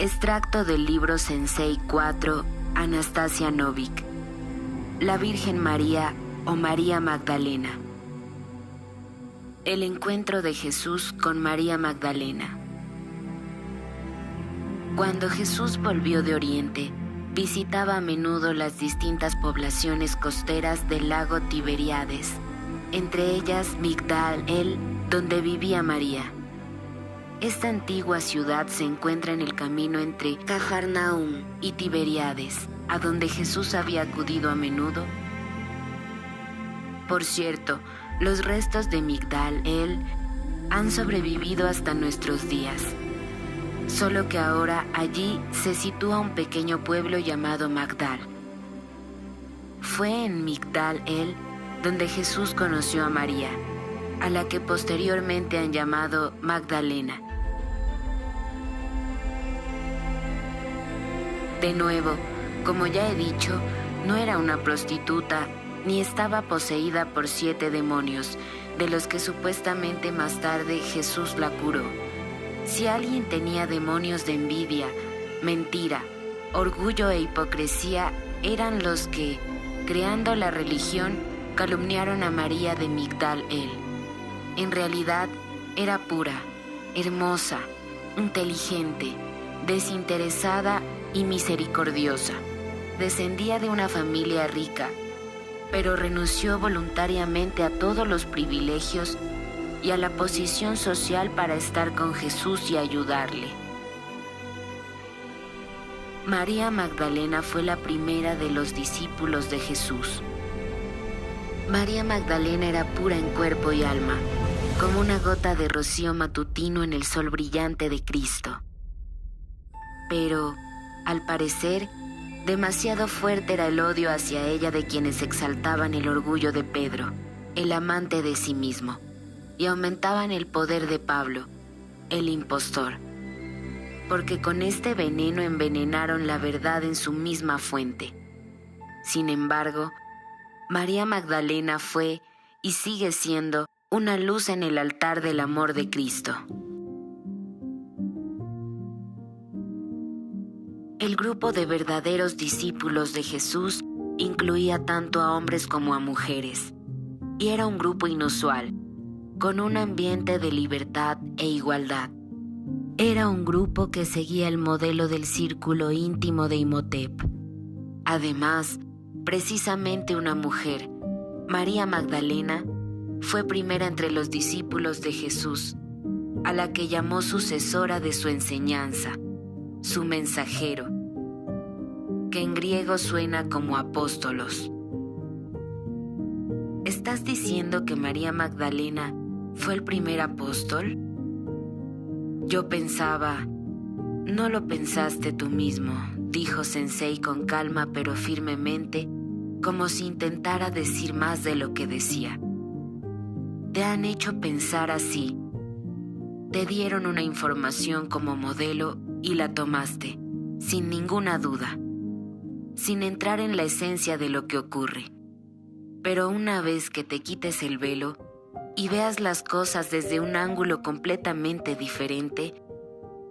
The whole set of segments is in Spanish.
Extracto del libro Sensei 4, Anastasia Novik. La Virgen María o María Magdalena. El encuentro de Jesús con María Magdalena. Cuando Jesús volvió de Oriente, visitaba a menudo las distintas poblaciones costeras del lago Tiberíades, entre ellas Migdal El, donde vivía María. Esta antigua ciudad se encuentra en el camino entre Cafarnaúm y Tiberíades, a donde Jesús había acudido a menudo. Por cierto, los restos de Migdal El han sobrevivido hasta nuestros días, solo que ahora allí se sitúa un pequeño pueblo llamado Magdal. Fue en Migdal El donde Jesús conoció a María, a la que posteriormente han llamado Magdalena. De nuevo, como ya he dicho, no era una prostituta ni estaba poseída por 7 demonios, de los que supuestamente más tarde Jesús la curó. Si alguien tenía demonios de envidia, mentira, orgullo e hipocresía, eran los que, creando la religión, calumniaron a María de Migdal El. En realidad, era pura, hermosa, inteligente, desinteresada y misericordiosa. Descendía de una familia rica, pero renunció voluntariamente a todos los privilegios y a la posición social para estar con Jesús y ayudarle. María Magdalena fue la primera de los discípulos de Jesús. María Magdalena era pura en cuerpo y alma, como una gota de rocío matutino en el sol brillante de Cristo. Pero, al parecer, demasiado fuerte era el odio hacia ella de quienes exaltaban el orgullo de Pedro, el amante de sí mismo, y aumentaban el poder de Pablo, el impostor, porque con este veneno envenenaron la verdad en su misma fuente. Sin embargo, María Magdalena fue y sigue siendo una luz en el altar del amor de Cristo. El grupo de verdaderos discípulos de Jesús incluía tanto a hombres como a mujeres, y era un grupo inusual, con un ambiente de libertad e igualdad. Era un grupo que seguía el modelo del círculo íntimo de Imhotep. Además, precisamente una mujer, María Magdalena, fue primera entre los discípulos de Jesús, a la que llamó sucesora de su enseñanza, su mensajero, que en griego suena como apóstolos. ¿Estás diciendo que María Magdalena fue el primer apóstol? Yo pensaba, no lo pensaste tú mismo, dijo Sensei con calma pero firmemente, como si intentara decir más de lo que decía. Te han hecho pensar así. Te dieron una información como modelo y la tomaste, sin ninguna duda, sin entrar en la esencia de lo que ocurre. Pero una vez que te quites el velo y veas las cosas desde un ángulo completamente diferente,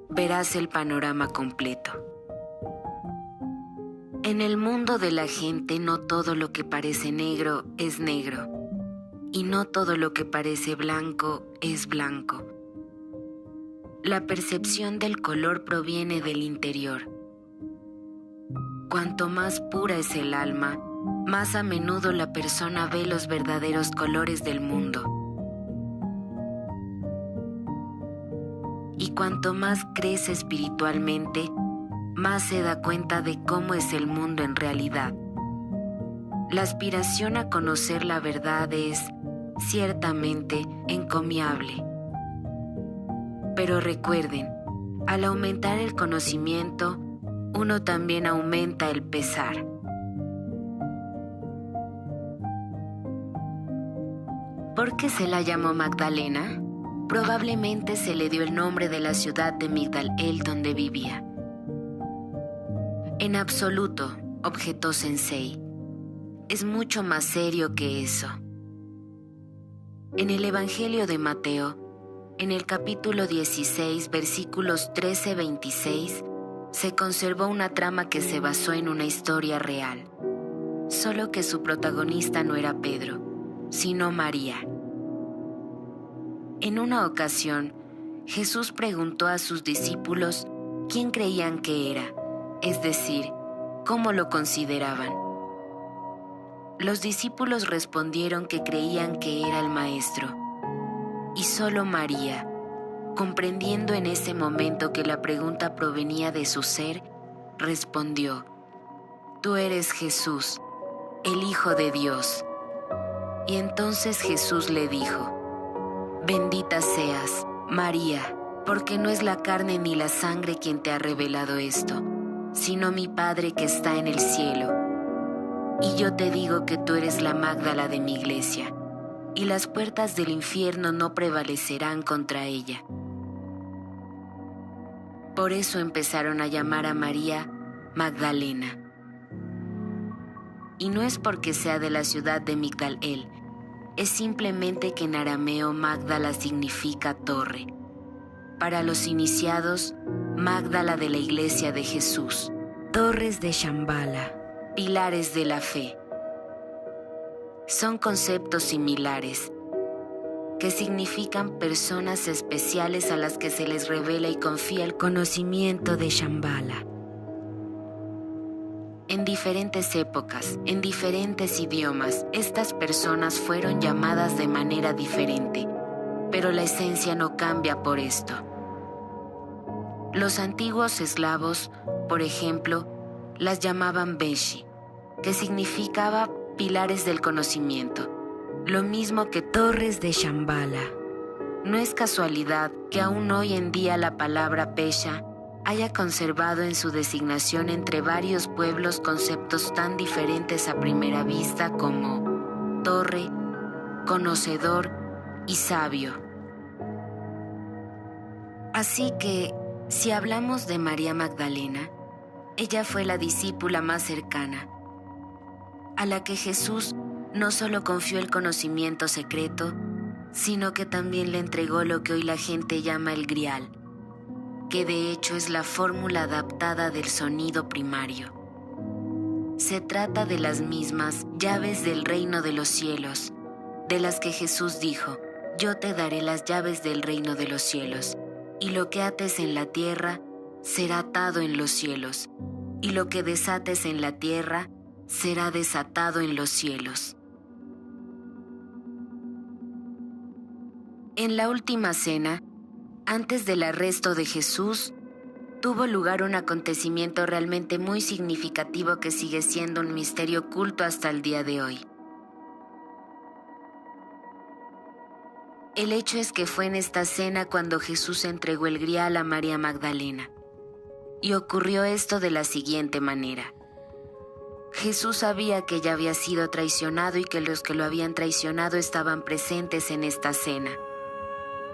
verás el panorama completo. En el mundo de la gente no todo lo que parece negro es negro, y no todo lo que parece blanco es blanco. La percepción del color proviene del interior. Cuanto más pura es el alma, más a menudo la persona ve los verdaderos colores del mundo. Y cuanto más crece espiritualmente, más se da cuenta de cómo es el mundo en realidad. La aspiración a conocer la verdad es, ciertamente, encomiable. Pero recuerden, al aumentar el conocimiento, uno también aumenta el pesar. ¿Por qué se la llamó Magdalena? Probablemente se le dio el nombre de la ciudad de Migdal El donde vivía. En absoluto, objetó Sensei. Es mucho más serio que eso. En el Evangelio de Mateo, en el capítulo 16, versículos 13-26, se conservó una trama que se basó en una historia real, solo que su protagonista no era Pedro, sino María. En una ocasión, Jesús preguntó a sus discípulos quién creían que era, es decir, cómo lo consideraban. Los discípulos respondieron que creían que era el Maestro, y solo María, comprendiendo en ese momento que la pregunta provenía de su ser, respondió: «Tú eres Jesús, el Hijo de Dios». Y entonces Jesús le dijo: «Bendita seas, María, porque no es la carne ni la sangre quien te ha revelado esto, sino mi Padre que está en el cielo. Y yo te digo que tú eres la Mágdala de mi iglesia, y las puertas del infierno no prevalecerán contra ella». Por eso empezaron a llamar a María Magdalena. Y no es porque sea de la ciudad de Migdal-el, es simplemente que en arameo Magdala significa torre. Para los iniciados, Magdala de la iglesia de Jesús, torres de Shambhala, pilares de la fe. Son conceptos similares, que significan personas especiales a las que se les revela y confía el conocimiento de Shambhala. En diferentes épocas, en diferentes idiomas, estas personas fueron llamadas de manera diferente, pero la esencia no cambia por esto. Los antiguos eslavos, por ejemplo, las llamaban Beshi, que significaba pilares del conocimiento, lo mismo que torres de Shambhala. No es casualidad que aún hoy en día la palabra Pesha haya conservado en su designación entre varios pueblos conceptos tan diferentes a primera vista como torre, conocedor y sabio. Así que, si hablamos de María Magdalena, ella fue la discípula más cercana, a la que Jesús no solo confió el conocimiento secreto, sino que también le entregó lo que hoy la gente llama el grial, que de hecho es la fórmula adaptada del sonido primario. Se trata de las mismas llaves del reino de los cielos, de las que Jesús dijo: «Yo te daré las llaves del reino de los cielos, y lo que ates en la tierra será atado en los cielos, y lo que desates en la tierra será desatado en los cielos». En la última cena, antes del arresto de Jesús, tuvo lugar un acontecimiento realmente muy significativo que sigue siendo un misterio oculto hasta el día de hoy. El hecho es que fue en esta cena cuando Jesús entregó el grial a María Magdalena. Y ocurrió esto de la siguiente manera. Jesús sabía que ella había sido traicionado y que los que lo habían traicionado estaban presentes en esta cena.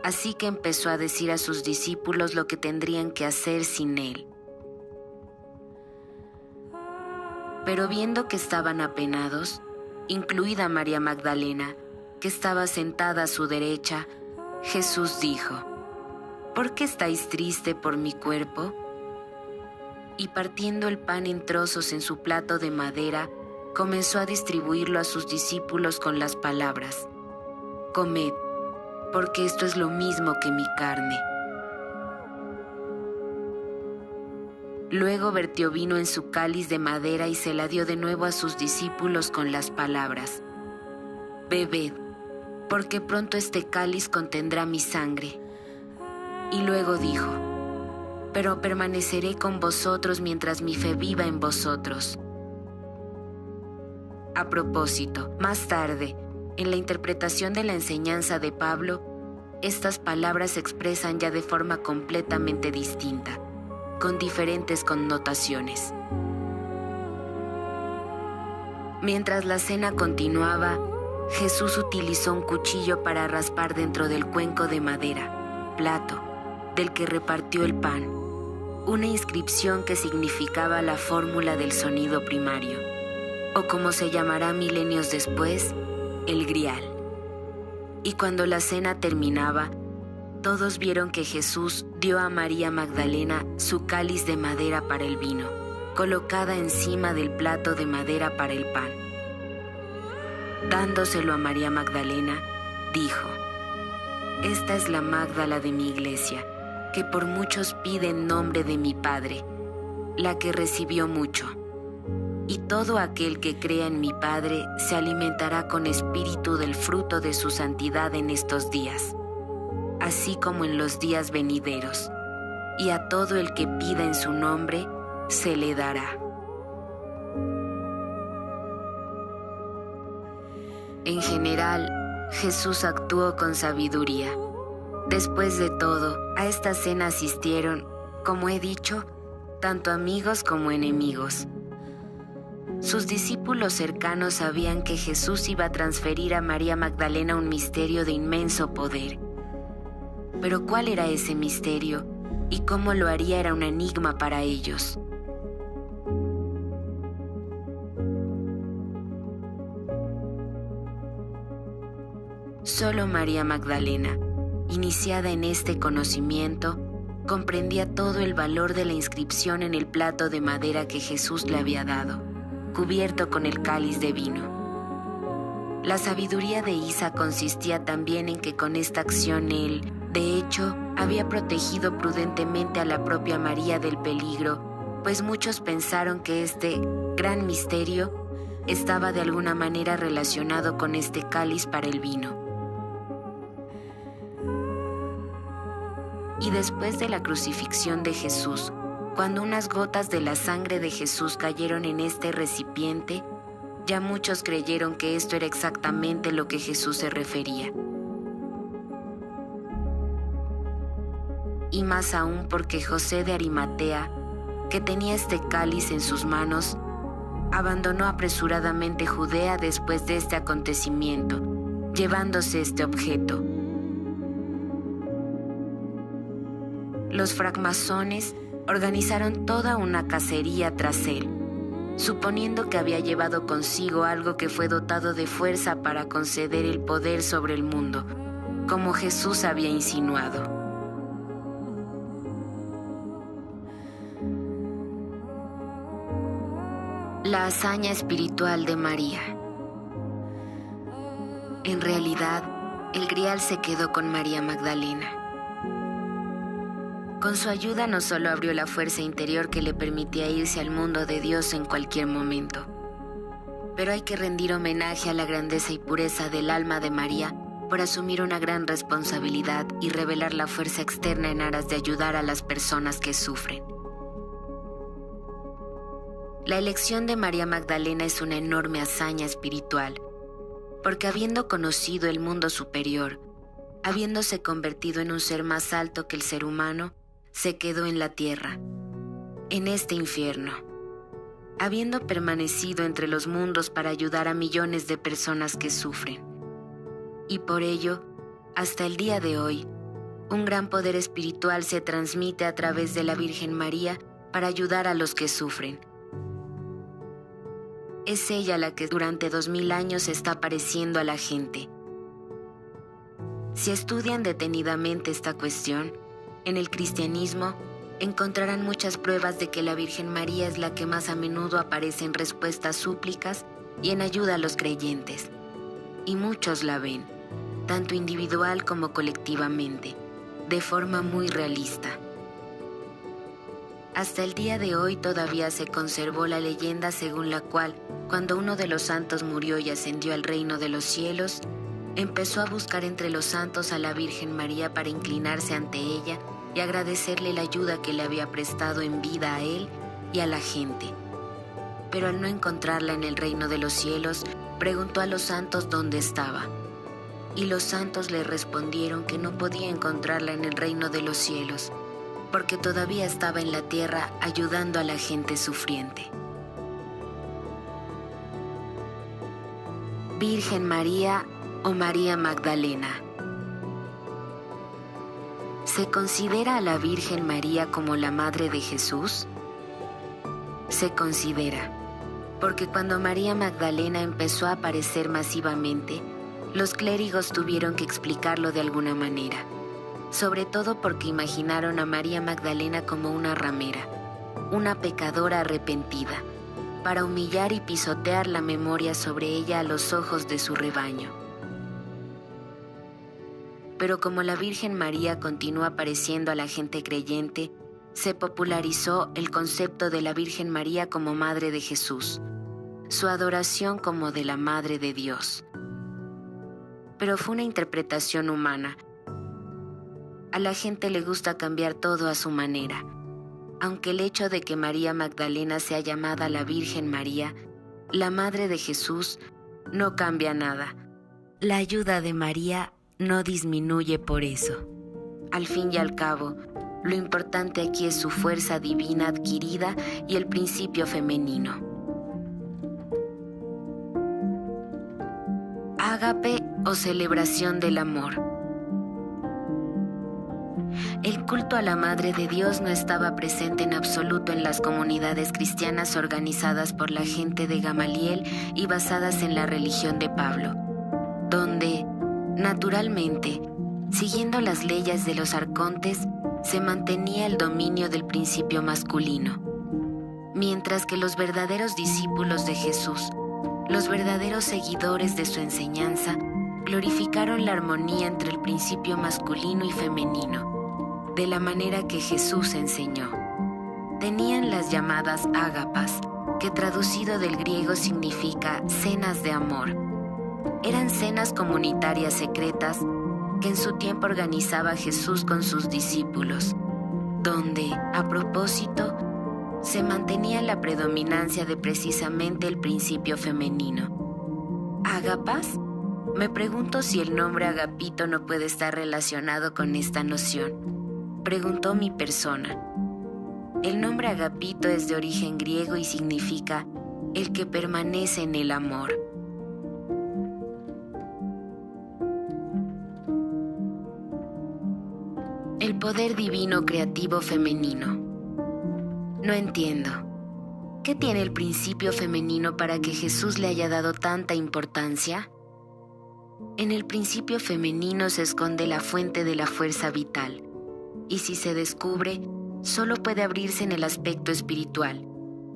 Así que empezó a decir a sus discípulos lo que tendrían que hacer sin él. Pero viendo que estaban apenados, incluida María Magdalena, que estaba sentada a su derecha, Jesús dijo: «¿Por qué estáis triste por mi cuerpo?». Y partiendo el pan en trozos en su plato de madera, comenzó a distribuirlo a sus discípulos con las palabras: «Comed, porque esto es lo mismo que mi carne». Luego vertió vino en su cáliz de madera y se la dio de nuevo a sus discípulos con las palabras: «Bebed, porque pronto este cáliz contendrá mi sangre». Y luego dijo: «Pero permaneceré con vosotros mientras mi fe viva en vosotros». A propósito, más tarde, en la interpretación de la enseñanza de Pablo, estas palabras se expresan ya de forma completamente distinta, con diferentes connotaciones. Mientras la cena continuaba, Jesús utilizó un cuchillo para raspar dentro del cuenco de madera, plato, del que repartió el pan, una inscripción que significaba la fórmula del sonido primario, o como se llamará milenios después, el grial. Y cuando la cena terminaba, todos vieron que Jesús dio a María Magdalena su cáliz de madera para el vino, colocada encima del plato de madera para el pan. Dándoselo a María Magdalena, dijo: Esta es la Mágdala de mi iglesia, que por muchos pide en nombre de mi Padre, la que recibió mucho. Y todo aquel que crea en mi Padre se alimentará con espíritu del fruto de su santidad en estos días, así como en los días venideros. Y a todo el que pida en su nombre, se le dará. En general, Jesús actuó con sabiduría. Después de todo, a esta cena asistieron, como he dicho, tanto amigos como enemigos. Sus discípulos cercanos sabían que Jesús iba a transferir a María Magdalena un misterio de inmenso poder. Pero ¿cuál era ese misterio? Y cómo lo haría era un enigma para ellos. Solo María Magdalena, iniciada en este conocimiento, comprendía todo el valor de la inscripción en el plato de madera que Jesús le había dado, cubierto con el cáliz de vino. La sabiduría de Isa consistía también en que con esta acción él, de hecho, había protegido prudentemente a la propia María del peligro, pues muchos pensaron que este gran misterio estaba de alguna manera relacionado con este cáliz para el vino. Y después de la crucifixión de Jesús, cuando unas gotas de la sangre de Jesús cayeron en este recipiente, ya muchos creyeron que esto era exactamente lo que Jesús se refería. Y más aún porque José de Arimatea, que tenía este cáliz en sus manos, abandonó apresuradamente Judea después de este acontecimiento, llevándose este objeto. Los francmasones organizaron toda una cacería tras él, suponiendo que había llevado consigo algo que fue dotado de fuerza para conceder el poder sobre el mundo, como Jesús había insinuado. La hazaña espiritual de María. En realidad, el grial se quedó con María Magdalena. Con su ayuda no solo abrió la fuerza interior que le permitía irse al mundo de Dios en cualquier momento, pero hay que rendir homenaje a la grandeza y pureza del alma de María por asumir una gran responsabilidad y revelar la fuerza externa en aras de ayudar a las personas que sufren. La elección de María Magdalena es una enorme hazaña espiritual, porque habiendo conocido el mundo superior, habiéndose convertido en un ser más alto que el ser humano, se quedó en la tierra, en este infierno, habiendo permanecido entre los mundos para ayudar a millones de personas que sufren. Y por ello, hasta el día de hoy, un gran poder espiritual se transmite a través de la Virgen María para ayudar a los que sufren. Es ella la que durante 2000 años está apareciendo a la gente. Si estudian detenidamente esta cuestión, en el cristianismo encontrarán muchas pruebas de que la Virgen María es la que más a menudo aparece en respuesta a súplicas y en ayuda a los creyentes. Y muchos la ven, tanto individual como colectivamente, de forma muy realista. Hasta el día de hoy todavía se conservó la leyenda según la cual, cuando uno de los santos murió y ascendió al reino de los cielos, empezó a buscar entre los santos a la Virgen María para inclinarse ante ella y agradecerle la ayuda que le había prestado en vida a él y a la gente. Pero al no encontrarla en el reino de los cielos, preguntó a los santos dónde estaba. Y los santos le respondieron que no podía encontrarla en el reino de los cielos, porque todavía estaba en la tierra ayudando a la gente sufriente. Virgen María o María Magdalena. ¿Se considera a la Virgen María como la madre de Jesús? Se considera, porque cuando María Magdalena empezó a aparecer masivamente, los clérigos tuvieron que explicarlo de alguna manera. sobre todo porque imaginaron a María Magdalena como una ramera, una pecadora arrepentida, para humillar y pisotear la memoria sobre ella a los ojos de su rebaño. Pero como la Virgen María continúa apareciendo a la gente creyente, se popularizó el concepto de la Virgen María como Madre de Jesús, su adoración como de la Madre de Dios. Pero fue una interpretación humana. A la gente le gusta cambiar todo a su manera. Aunque el hecho de que María Magdalena sea llamada la Virgen María, la Madre de Jesús, no cambia nada. La ayuda de María no disminuye por eso. Al fin y al cabo, lo importante aquí es su fuerza divina adquirida y el principio femenino. Ágape o celebración del amor. El culto a la Madre de Dios no estaba presente en absoluto en las comunidades cristianas organizadas por la gente de Gamaliel y basadas en la religión de Pablo, donde, naturalmente, siguiendo las leyes de los arcontes, se mantenía el dominio del principio masculino, mientras que los verdaderos discípulos de Jesús, los verdaderos seguidores de su enseñanza, glorificaron la armonía entre el principio masculino y femenino, de la manera que Jesús enseñó. Tenían las llamadas ágapas, que traducido del griego significa cenas de amor. Eran cenas comunitarias secretas que en su tiempo organizaba Jesús con sus discípulos, donde, a propósito, se mantenía la predominancia de precisamente el principio femenino. ¿Ágapas? Me pregunto si el nombre agapito no puede estar relacionado con esta noción. Preguntó mi persona. El nombre agapito es de origen griego y significa el que permanece en el amor. El poder divino creativo femenino. No entiendo. ¿Qué tiene el principio femenino para que Jesús le haya dado tanta importancia? En el principio femenino se esconde la fuente de la fuerza vital, y si se descubre, solo puede abrirse en el aspecto espiritual,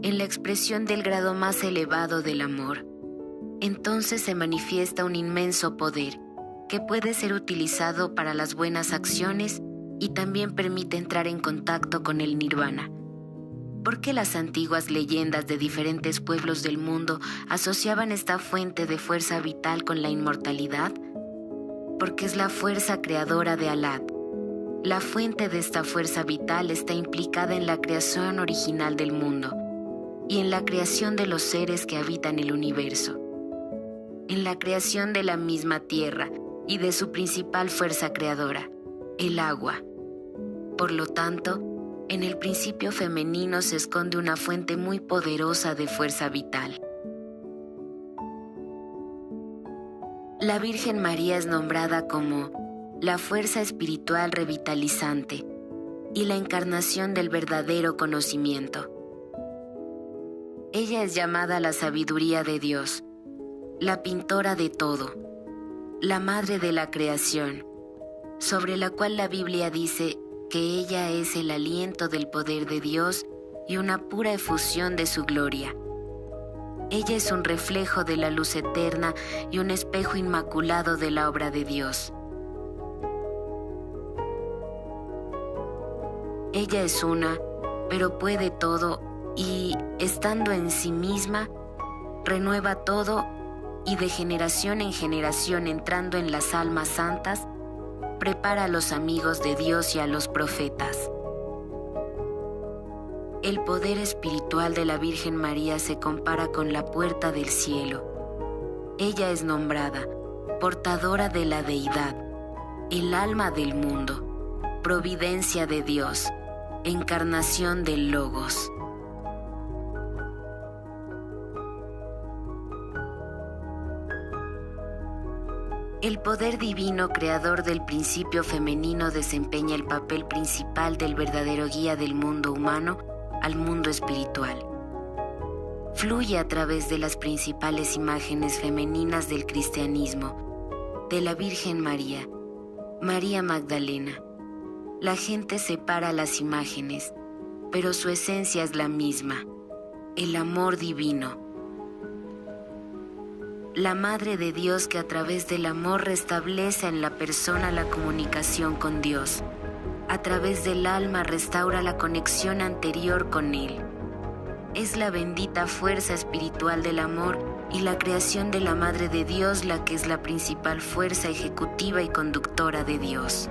en la expresión del grado más elevado del amor. Entonces se manifiesta un inmenso poder que puede ser utilizado para las buenas acciones y también permite entrar en contacto con el nirvana. ¿Por qué las antiguas leyendas de diferentes pueblos del mundo asociaban esta fuente de fuerza vital con la inmortalidad? Porque es la fuerza creadora de Alad. La fuente de esta fuerza vital está implicada en la creación original del mundo y en la creación de los seres que habitan el universo, en la creación de la misma tierra y de su principal fuerza creadora, el agua. Por lo tanto, en el principio femenino se esconde una fuente muy poderosa de fuerza vital. La Virgen María es nombrada como la fuerza espiritual revitalizante y la encarnación del verdadero conocimiento. Ella es llamada la sabiduría de Dios, la pintora de todo, la madre de la creación, sobre la cual la Biblia dice que ella es el aliento del poder de Dios y una pura efusión de su gloria. Ella es un reflejo de la luz eterna y un espejo inmaculado de la obra de Dios. Ella es una, pero puede todo y, estando en sí misma, renueva todo y de generación en generación entrando en las almas santas, prepara a los amigos de Dios y a los profetas. El poder espiritual de la Virgen María se compara con la puerta del cielo. Ella es nombrada portadora de la deidad, el alma del mundo, providencia de Dios, encarnación del Logos. El poder divino creador del principio femenino desempeña el papel principal del verdadero guía del mundo humano al mundo espiritual. Fluye a través de las principales imágenes femeninas del cristianismo, de la Virgen María, María Magdalena, La gente separa las imágenes, pero su esencia es la misma, el amor divino. La Madre de Dios que a través del amor restablece en la persona la comunicación con Dios. A través del alma restaura la conexión anterior con Él. Es la bendita fuerza espiritual del amor y la creación de la Madre de Dios la que es la principal fuerza ejecutiva y conductora de Dios.